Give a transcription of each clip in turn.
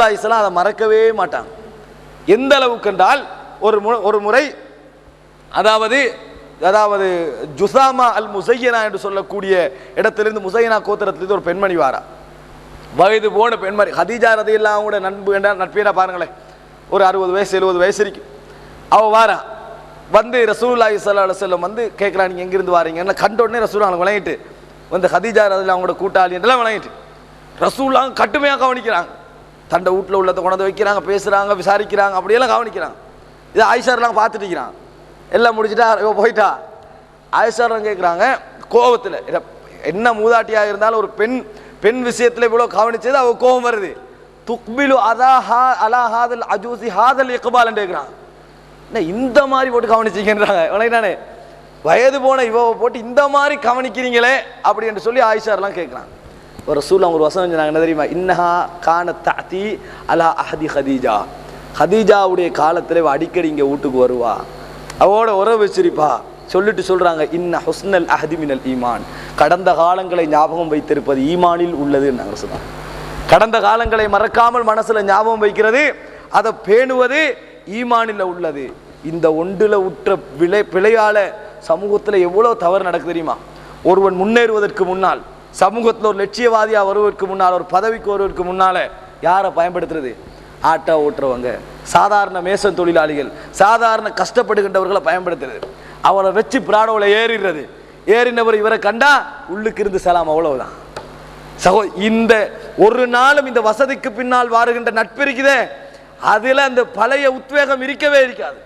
ரசூலுல்லாஹி ஸல்லல்லாஹு அலைஹி வஸல்லம் அதை மறக்கவே மாட்டாங்க. எந்த அளவுக்கு என்றால் ஒரு முறை அதாவது ஜுசாமா அல் முஸையனா என்று சொல்லக்கூடிய இடத்திலிருந்து முஸையனா கோத்திரத்திலிருந்து ஒரு பெண்மணி வாரா. வயது போன பெண்மணி. ஹதீஜா ரலியல்லாஹு அன்ஹா நண்பு என்ற நட்பீரா பாருங்களேன். ஒரு 60 வயசு 70 வயசு இருக்கு. அவ வாரா வந்து ரசூலுல்லாஹி ஸல்லல்லாஹு அலைஹி வஸல்லம் வந்து கேட்கலாம், நீங்க எங்கிருந்து வாரீங்கன்னு கண்ட உடனே ரசூலுல்லாஹ் விளங்கிட்டு வந்து ஹதீஜா ரலியல்லாஹு அவங்களோட கூட்டாளி என்றெல்லாம் விளங்கிட்டு ரசூலுல்லாஹ் கட்டுமையாக கவனிக்கிறாங்க. தண்டை வீட்டில் உள்ளதை கொண்டு வைக்கிறாங்க, பேசுகிறாங்க, விசாரிக்கிறாங்க, அப்படியெல்லாம் கவனிக்கிறாங்க. இதை ஆயிஷாரெலாம் பார்த்துட்டு இருக்கிறாங்க. எல்லாம் முடிச்சுட்டா போயிட்டா. ஆயிஷாரெலாம் கேட்குறாங்க கோபத்தில், என்ன மூதாட்டியாக இருந்தாலும் ஒரு பெண் விஷயத்தில் இவ்வளோ கவனிச்சது அவ கோபம் வருது. துக்பிலு அதா அலா ஹாதல் அஜூசி ஹாதல் இக்பால் கேட்குறாங்க. என்ன இந்த மாதிரி போட்டு கவனிச்சிங்கன்றாங்க. உனக்குதானே வயது போன இவ போட்டு இந்த மாதிரி கவனிக்கிறீங்களே அப்படி என்று சொல்லி ஆயிஷாரெலாம் கேட்குறாங்க. ஒரு ரசூலுல்லாஹ் ஒரு வசனம் சொன்னாங்க, என்ன தெரியுமா? இன்னஹா கானத் தஅதி அலா அஹதி ஹதீஜா. ஹதீஜாவுடைய காலத்தில் அடிக்கடி இங்கே வீட்டுக்கு வருவா, அவளோட உறவு வச்சிருப்பா. சொல்லிட்டு சொல்றாங்க, இன்ன ஹுஸ்னல் அஹதி மினல் ஈமான். கடந்த காலங்களை ஞாபகம் வைத்திருப்பது ஈமானில் உள்ளதுன்னு நாங்கள் சொன்னோம். கடந்த காலங்களை மறக்காமல் மனசுல ஞாபகம் வைக்கிறது, அதை பேணுவது ஈமானில் உள்ளது. இந்த ஒன்றுல உற்ற பிழையால சமூகத்தில் எவ்வளோ தவறு நடக்குது தெரியுமா? ஒருவன் முன்னேறுவதற்கு முன்னால், சமூகத்தில் ஒரு லட்சியவாதியாக வருவதற்கு முன்னால், ஒரு பதவிக்கு வருவதற்கு முன்னால யாரை பயன்படுத்துறது? ஆட்டோ ஓட்டுறவங்க, சாதாரண மேசன் தொழிலாளிகள், சாதாரண கஷ்டப்படுகின்றவர்களை பயன்படுத்துறது. அவரை வச்சு பிராடோவில் ஏறிடுறது. ஏறினவர் இவரை கண்டா உள்ளுக்கு இருந்து சலாம், அவ்வளவுதான். இந்த ஒரு நாளும் இந்த வசதிக்கு பின்னால் வாருகின்ற நட்பு இருக்குதே, அதில் அந்த பழைய உத்வேகம் இருக்கவே இருக்காது.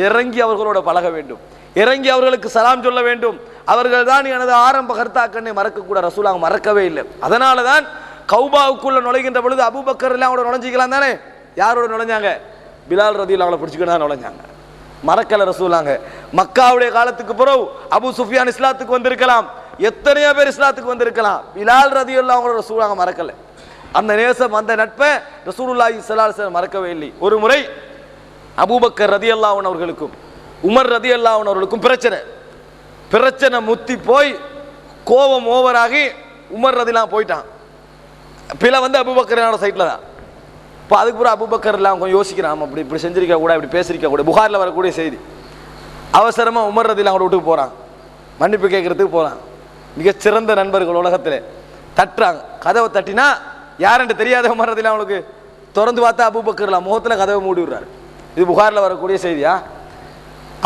இறங்கி அவர்களோட பழக வேண்டும், இறங்கி அவர்களுக்கு சலாம் சொல்ல வேண்டும். அவர்கள் தான் எனது ஆரம்ப கர்த்தாக்கண்ணை மறக்கக்கூட ரசூலுல்லாஹ் மறக்கவே இல்லை. அதனால தான் கௌபாவுக்குள்ள நுழைகின்ற பொழுது அபூபக்கர் எல்லாம் அவரோட நுழைஞ்சிக்கலாம் தானே. யாரோட நுழைஞ்சாங்க? பிலால் ரலியல்லாஹு அன்ஹு பிடிச்சிக்கிட்டு தான் நுழைஞ்சாங்க. மறக்கல ரசூலுல்லாஹ். மக்காவுடைய காலத்துக்கு பிறகு அபு சுஃபியான் இஸ்லாத்துக்கு வந்திருக்கலாம், எத்தனையோ பேர் இஸ்லாத்துக்கு வந்திருக்கலாம். பிலால் ரலியல்லாஹு அன்ஹு ரசூலுல்லாஹ் மறக்கல. அந்த நேசம், அந்த நட்பை ரசூலுல்லாஹி ஸல்லல்லாஹு அலைஹி வஸல்லம் மறக்கவே இல்லை. ஒரு முறை அபூபக்கர் ரலியல்லாஹு அன்ஹு அவர்களுக்கும் உமர் ரலியல்லாஹு அன்ஹு அவர்களுக்கும் பிரச்சனை முத்தி போய் கோபம் ஓவராகி உமர் ரலியல்லாஹு போயிட்டான். பில வந்து அபூபக்கரோட சைட்ல தான். இப்போ அதுக்கு பிறகு அபூபக்கர் எல்லாம் கொஞ்சம் யோசிக்கிறான், அப்படி இப்படி செஞ்சிருக்க கூட, இப்படி பேசிருக்க கூட. புகாரில் வரக்கூடிய செய்தி. அவசரமாக உமர் ரலியல்லாஹு அன்ஹு வீட்டுக்கு போகிறான், மன்னிப்பு கேட்கறதுக்கு போகிறான். மிகச்சிறந்த நண்பர்கள் உலகத்தில். தட்டுறாங்க, கதவை தட்டினா யாருன்னு தெரியாத உமர் ரலியல்லாஹு அன்ஹுக்கு திறந்து பார்த்தா அபூபக்கர்லாம் முகத்தில் கதவை மூடி விடுறாரு. இது புகாரில் வரக்கூடிய செய்தியா?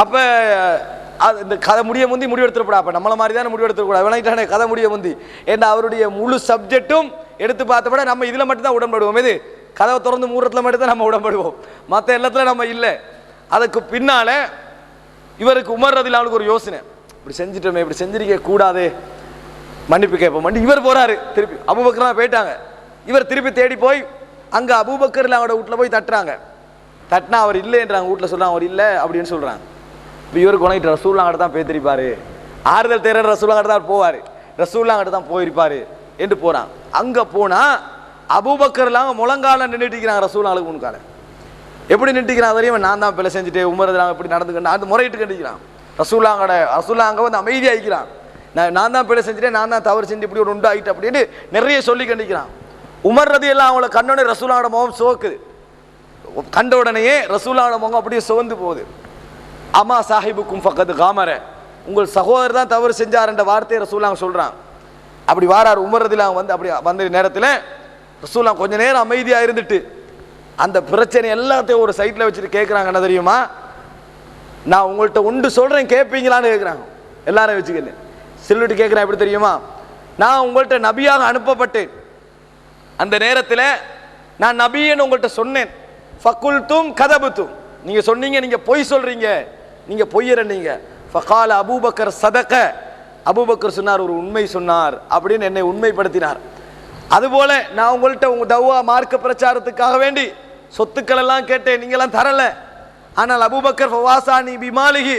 அப்போ அது இந்த கதை முடிய முந்தி முடிவெடுத்துடக்கூடாது. அப்போ நம்மளை மாதிரி தானே முடிவெடுத்துக்கூடாது. விளங்கிட்டானே கதை முடிய முந்தி. ஏன்னா அவருடைய முழு சப்ஜெக்டும் எடுத்து பார்த்தப்பட நம்ம இதில் மட்டும்தான் உடன்படுவோம். இது கதவை திறந்து மூடுறதுல மட்டும்தான் நம்ம உடன்படுவோம், மற்ற எல்லாத்துல நம்ம இல்லை. அதுக்கு பின்னால இவருக்கு உமர் ரலியல்லாஹு அன்ஹுக்கு ஒரு யோசனை, இப்படி செஞ்சுட்டோமே, இப்படி செஞ்சிருக்க கூடாது, மன்னிப்பு கேட்போம். இவர் போறாரு திருப்பி. அபூபக்கர்லாம் போயிட்டாங்க. இவர் திருப்பி தேடி போய் அங்கே அபூபக்கர் அவரோட வீட்டில் போய் தட்டுறாங்க. தட்டினா அவர் இல்லைன்றாங்க. வீட்டில் சொல்கிறாங்க அவர் இல்லை அப்படின்னு சொல்கிறாங்க. இப்போ இவருக்கு உணகிட்டு ரசூலுல்லாஹ் கிட்ட தான் பேத்திருப்பாரு, ஆறுதல் தேர ரசூலுல்லாஹ் கிட்ட தான் போவார், ரசூலுல்லாஹ் கிட்ட தான் போயிருப்பாரு என்று போகிறான். அங்கே போனால் அபூபக்கர்லாம் முழங்கால நின்றுட்டு இருக்கிறாங்க ரசூலுல்லாஹ்வுக்கு முன்கால. எப்படி நின்றுக்கிறான் தெரியுமா? நான் தான் பிள்ளை செஞ்சுட்டு உமர் எப்படி நடந்துக்கிட்டு அந்த முறையிட்டு கண்டிக்கிறான். ரசூலுல்லாஹ் அங்கே வந்து அமைதியாக இருக்கிறான். நான் தான் பிள்ளை செஞ்சுட்டேன், நான் தான் தவறு செஞ்சு இப்படி ஒரு உண்டு ஆகிட்டு அப்படின்னு நிறைய சொல்லி கண்டிக்கிறான். உமர் ரலியல்லாஹு அவங்கள கண்டோடனே ரசூலுல்லாஹோட முகம் சோக்குது. கண்ட உடனேயே ரசூலுல்லாஹோட முகம் அப்படியே சிவந்து போகுது. அம்மா சாஹிபுக்கும் ஃபக்கத் காமர, உங்கள் சகோதரர் தான் தவறு செஞ்சார் என்ற வார்த்தையை ரசூலுல்லாஹ் சொல்றான். அப்படி வாரார் உமர் ரலியல்லாஹு வந்து. அப்படி வந்த நேரத்தில் ரசூலுல்லாஹ் கொஞ்ச நேரம் அமைதியாக இருந்துட்டு அந்த பிரச்சனை எல்லாத்தையும் ஒரு சைட்ல வச்சுட்டு கேட்குறாங்க, என்ன தெரியுமா? நான் உங்கள்கிட்ட ஒன்று சொல்றேன், கேட்பீங்களான்னு கேட்குறாங்க. எல்லாரும் வச்சுக்கல சொல்லிட்டு கேட்குறேன், எப்படி தெரியுமா? நான் உங்கள்கிட்ட நபியாக அனுப்பப்பட்டேன். அந்த நேரத்தில் நான் நபின்னு உங்கள்கிட்ட சொன்னேன். ஃபகுல்தும் கதபுத்தும், நீங்க சொன்னீங்க நீங்க பொய் சொல்றீங்க, நீங்க பொய்யறீங்க. ஃபகால அபூபக்கர் சதக, அபூபக்கர் சொன்னார் ஒரு உண்மை சொன்னார் அப்படின்னு என்னை உண்மைப்படுத்தினார். அதுபோல நான் உங்கள்கிட்ட உங்க தவ்வா மார்க்க பிரச்சாரத்துக்காக வேண்டி சொத்துக்கள் எல்லாம் கேட்டேன், நீங்களாம் தரல. ஆனால் அபூபக்கர் ஃபவாசானி பிமாலிஹி,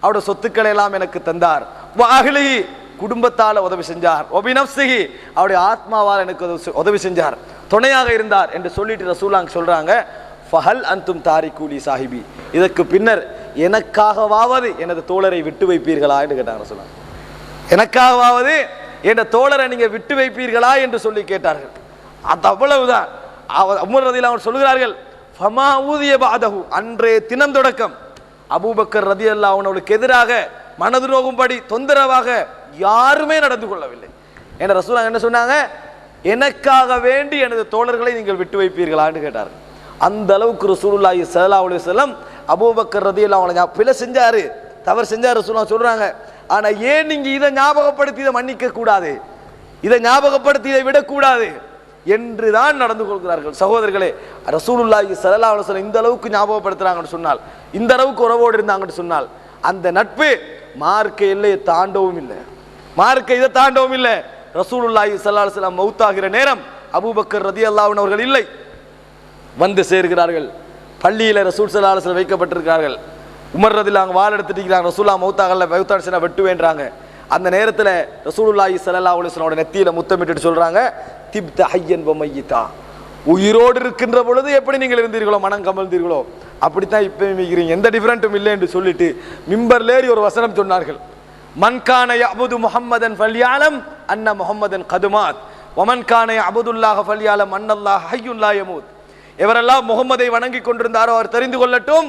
அவருடைய சொத்துக்களை எல்லாம் எனக்கு தந்தார். வஅஹ்லிஹி, குடும்பத்தால் உதவி செஞ்சார். ஒபினப்சிஹி, அவருடைய ஆத்மாவால் எனக்கு உதவி செஞ்சார், துணையாக இருந்தார் என்று சொல்லிட்டு ரசூலுல்லாஹ் சொல்றாங்க, ஃபஹல் அன்தும் தாரிகூலி சாஹிபி, இதற்கு பின்னர் எனக்காகவாவது எனது தோழரை விட்டு வைப்பீர்களா என்று கேட்டாங்க ரசூலுல்லாஹ். எனக்காகவாவது என் தோழரை நீங்க விட்டு வைப்பீர்களா என்று சொல்லி கேட்டார்கள். அது அவ்வளவுதான். உமர் ரலியல்லாஹு அன்ஹு சொல்கிறார்கள், ஃபமா ஊதிய பாதஹு, அன்றைய தினம் தொடக்கம் அபூபக்கர் ரலியல்லாஹு அன்ஹுவுக்கு எதிராக மனதுரோகும்படி தொந்தரவாக யாருமே நடந்து கொள்ளவில்லை. என்ற ரசூலுல்லாஹ் என்ன சொன்னாங்க, எனக்காக வேண்டி எனது தோழர்களை நீங்கள் விட்டு வைப்பீர்களான்னு கேட்டார்கள். அந்த அளவுக்கு ரசூலுல்லாஹி ஸல்லல்லாஹு அலைஹி வஸல்லம் அபூபக்கர் ரலியல்லாஹு அன்ஹு பிழை செஞ்சாரு, தவறு செஞ்சாரு ரசூலுல்லாஹ் சொல்றாங்க. ஆனா ஏன் நீங்க இதை ஞாபகப்படுத்தி இதை மன்னிக்க கூடாது, இதை ஞாபகப்படுத்தி இதை விடக்கூடாது என்றுதான் நடந்து கொள்கிறார்கள். சகோதரர்களே, ரசூலுல்லாஹி ஸல்லல்லாஹு அலைஹி வஸல்லம் இந்த அளவுக்கு ஞாபகப்படுத்துறாங்கன்னு சொன்னால், இந்த அளவுக்கு உறவோடு இருந்தாங்கன்னு சொன்னால், அந்த நட்பு மார்க்க எல்லையை தாண்டவும் இல்லை, மார்க்க இதை தாண்டவும் இல்லை. ரசூலுல்லாஹி ஸல்லல்லாஹு அலைஹி வஸல்லம் மௌத்தாகிற நேரம் அபூபக்கர் ரலியல்லாஹு அன்ஹு அவர்கள் இல்லை, வந்து சேர்கிறார்கள். பள்ளியில் ரசூல் ஸல்லல்லாஹு அலைஹி வஸல்லம் வைக்கப்பட்டிருக்கிறார்கள். உமர் ரலியல்லாஹு வாள் எடுத்துட்டு இருக்கிறாங்க, ரசூலுல்லாஹ் மௌத்தாகல மௌத்தாடினா வெட்டுவேன்றாங்க. அந்த நேரத்தில் ரசூலுல்லாஹி ஸல்லல்லாஹு அலைஹி வஸல்லம் நெத்தியில முத்தமிட்டு சொல்றாங்க, திப்த ஹய்யன் வ மய்யிதா, உயிரோடு இருக்கின்ற பொழுது எப்படி நீங்கள் இருந்தீர்களோ, மனம் கமழ்ந்தீர்களோ, அப்படித்தான் இப்பயும் இருக்கிறீங்க, எந்த டிஃபரெண்ட்டும் இல்லை என்று சொல்லிட்டு மிம்பர்ல ஏறி ஒரு வசனம் சொன்னார்கள். மன் கான யஅபுது முஹம்மதன் ஃபல்யஅலம் அன்ன முஹம்மதன் கதுமாத் வமன் கான யஅபுதுல்லாஹ ஃபல்யஅலம் அன்னல்லாஹ ஹய்யுன் லா யமூத். எவரெல்லாம் முகம்மதை வணங்கி கொண்டிருந்தாரோ அவர் தெரிந்து கொள்ளட்டும்,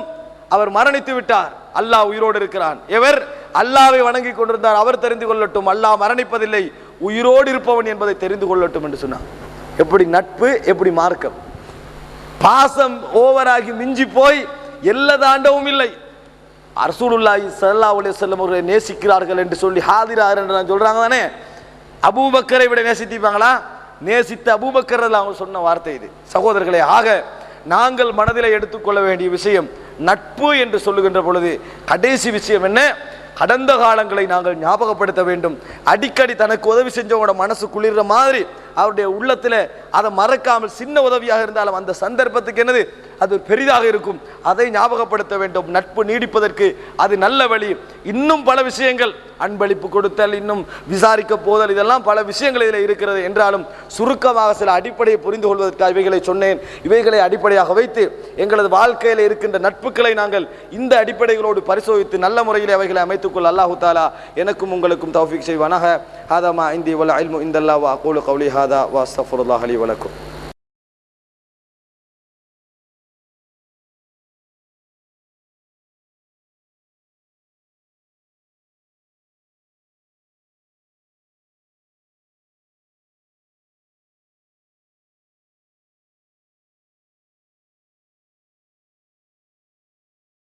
அவர் மரணித்து விட்டார், அல்லாஹ் உயிரோடு இருக்கிறான். எவர் அல்லாஹ்வை வணங்கி கொண்டிருந்தார் அவர் தெரிந்து கொள்ளட்டும், அல்லாஹ் மரணிப்பதில்லை, உயிரோடு இருப்பவன் என்பதை தெரிந்து கொள்ளட்டும் என்று சொன்னார். எப்படி நட்பு, எப்படி மார்க்கம். பாசம் ஓவராகி மிஞ்சி போய் எல்லா தாண்டவும் இல்லை. ரசூலுல்லாஹி ஸல்லல்லாஹு அலைஹி வஸல்லம் அவர்களை நேசிக்கிறார்கள் என்று சொல்லி ஹாதிரார் என்று சொல்றாங்க தானே, அபூபக்கரை விட நேசித்திப்பாங்களா? நேசித்த அபூபக்கர் அவங்க சொன்ன வார்த்தை இது. சகோதரர்களே, ஆக நாங்கள் மனதில் எடுத்துக்கொள்ள வேண்டிய விஷயம் நட்பு என்று சொல்லுகின்ற பொழுது கடைசி விஷயம் என்ன, கடந்த காலங்களை நாங்கள் ஞாபகப்படுத்த வேண்டும். அடிக்கடி தனக்கு உதவி செஞ்சவங்களோட மனசு குளிர்ற மாதிரி அவருடைய உள்ளத்தில் அதை மறக்காமல், சின்ன உதவியாக இருந்தாலும் அந்த சந்தர்ப்பத்துக்கு என்னது அது பெரிதாக இருக்கும், அதை ஞாபகப்படுத்த வேண்டும். நட்பு நீடிப்பதற்கு அது நல்ல வழி. இன்னும் பல விஷயங்கள், அன்பளிப்பு கொடுத்தல், இன்னும் விசாரிக்க போதல், இதெல்லாம் பல விஷயங்கள் இதில் இருக்கிறது. என்றாலும் சுருக்கமாக சில அடிப்படையை புரிந்து கொள்வதற்காக இவைகளை சொன்னேன். இவைகளை அடிப்படையாக வைத்து எங்களது வாழ்க்கையில் இருக்கின்ற நட்புகளை நாங்கள் இந்த அடிப்படைகளோடு பரிசோதித்து நல்ல முறையில் அவைகளை அமைத்துக்கொள்ள அல்லாஹு தாலா எனக்கும் உங்களுக்கும் தௌஃபீக் செய்வானாக. ஹாதா மா இந்தி வல் இல்மு இந்தல்லாஹ் வ அகூலு கௌலி ஹாதா வ அஸ்தக்ஃபிருல்லாஹ் லி வ லக்கும்.